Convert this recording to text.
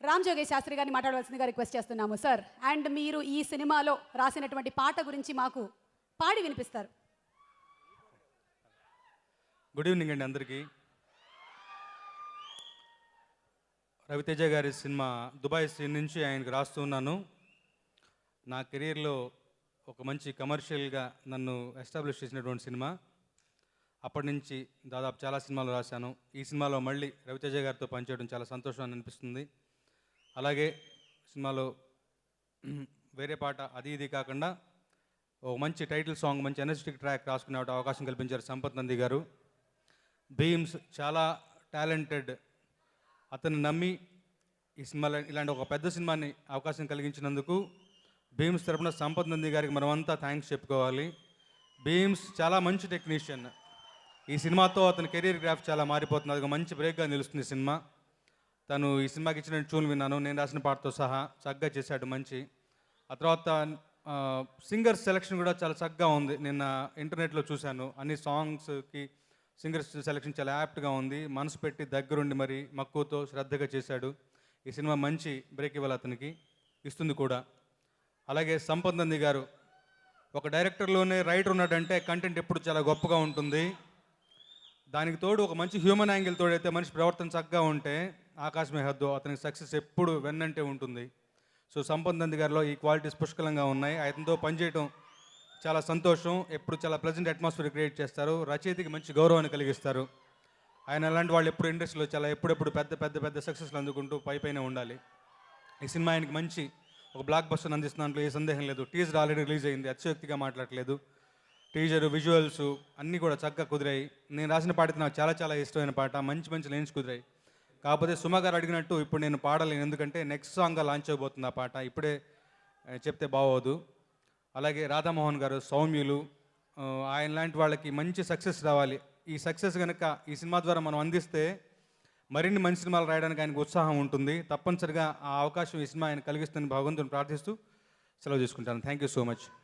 రామ్ జోగేష్ శాస్త్రి గారిని మాట్లాడవలసిందిగా రిక్వెస్ట్ చేస్తున్నాము సార్. అండ్ మీరు ఈ సినిమాలో రాసినటువంటి పాట గురించి మాకు పాడి వినిపిస్తారు. గుడ్ ఈవినింగ్ అండి అందరికీ. రవితేజ గారి సినిమా దుబాయ్ సీన్ నుంచి ఆయనకు రాస్తున్నాను. నా కెరీర్లో ఒక మంచి కమర్షియల్గా నన్ను ఎస్టాబ్లిష్ చేసినటువంటి సినిమా. అప్పటి నుంచి దాదాపు చాలా సినిమాలు రాశాను. ఈ సినిమాలో మళ్ళీ రవితేజ గారితో పనిచేయడం చాలా సంతోషాన్ని అనిపిస్తుంది. అలాగే సినిమాలో వేరే పాట అది ఇది కాకుండా ఒక మంచి టైటిల్ సాంగ్, మంచి ఎనర్జెటిక్ ట్రాక్ రాసుకునే అవకాశం కల్పించారు సంపత్ నంది గారు. భీమ్స్ చాలా టాలెంటెడ్. అతను నమ్మి ఈ సినిమాలో ఇలాంటి ఒక పెద్ద సినిమాని అవకాశం కలిగించినందుకు భీమ్స్ తరపున సంపత్ నంది గారికి మనమంతా థ్యాంక్స్ చెప్పుకోవాలి. భీమ్స్ చాలా మంచి టెక్నీషియన్. ఈ సినిమాతో అతని కెరీర్ గ్రాఫ్ చాలా మారిపోతుంది. అది ఒక మంచి బ్రేక్గా నిలుస్తుంది సినిమా. తను ఈ సినిమాకి ఇచ్చిన ట్యూన్ విన్నాను, నేను రాసిన పాటతో సహా చక్కగా చేశాడు మంచి. ఆ తర్వాత సింగర్స్ సెలెక్షన్ కూడా చాలా చక్కగా ఉంది. నిన్న ఇంటర్నెట్లో చూశాను, అన్ని సాంగ్స్కి సింగర్స్ సెలెక్షన్ చాలా యాప్ట్గా ఉంది. మనసు పెట్టి దగ్గరుండి మరి మక్కువతో శ్రద్ధగా చేశాడు. ఈ సినిమా మంచి బ్రేక్ ఇవ్వాలి అతనికి, ఇస్తుంది కూడా. అలాగే సంపత్ నంది గారు ఒక డైరెక్టర్లోనే రైటర్ ఉన్నాడంటే కంటెంట్ ఎప్పుడు చాలా గొప్పగా ఉంటుంది. దానికి తోడు ఒక మంచి హ్యూమన్ యాంగిల్ తోడైతే మనిషి ప్రవర్తన చక్కగా ఉంటే ఆకాశమే హద్దు, అతనికి సక్సెస్ ఎప్పుడు వెన్నంటే ఉంటుంది. సో సంపత్ నంది గారిలో ఈ క్వాలిటీస్ పుష్కలంగా ఉన్నాయి. ఆయనతో పనిచేయడం చాలా సంతోషం. ఎప్పుడు చాలా ప్లెజెంట్ అట్మాస్ఫియర్ క్రియేట్ చేస్తారు. రచయితకి మంచి గౌరవాన్ని కలిగిస్తారు. ఆయన అలాంటి వాళ్ళు ఎప్పుడు ఇండస్ట్రీలో చాలా ఎప్పుడెప్పుడు పెద్ద పెద్ద పెద్ద సక్సెస్లు అందుకుంటూ పైపైనే ఉండాలి. ఈ సినిమా ఆయనకి మంచి ఒక బ్లాక్ బస్టర్ అందిస్తున్నట్లు ఏ సందేహం లేదు. టీజర్ ఆల్రెడీ రిలీజ్ అయింది, అతిశయోక్తిగా మాట్లాడలేదు. టీజర్, విజువల్స్ అన్నీ కూడా చక్కగా కుదిరాయి. నేను రాసిన పాట నాకు చాలా చాలా ఇష్టమైన పాట. మంచి మంచి లైన్స్ కుదిరాయి. కాకపోతే సుమ గారు అడిగినట్టు ఇప్పుడు నేను పాడలేను, ఎందుకంటే నెక్స్ట్ సాంగ్గా లాంచ్ అయిపోతుంది ఆ పాట. ఇప్పుడే చెప్తే బాగోదు. అలాగే రాధామోహన్ గారు, సౌమ్యులు, ఆయన లాంటి వాళ్ళకి మంచి సక్సెస్ రావాలి. ఈ సక్సెస్ కనుక ఈ సినిమా ద్వారా మనం అందిస్తే మరిన్ని మంచి సినిమాలు రాయడానికి ఆయనకు ఉత్సాహం ఉంటుంది. తప్పనిసరిగా ఆ అవకాశం ఈ సినిమా ఆయన కలిగిస్తుందని భగవంతుని ప్రార్థిస్తూ సెలవు తీసుకుంటాను. Thank you so much.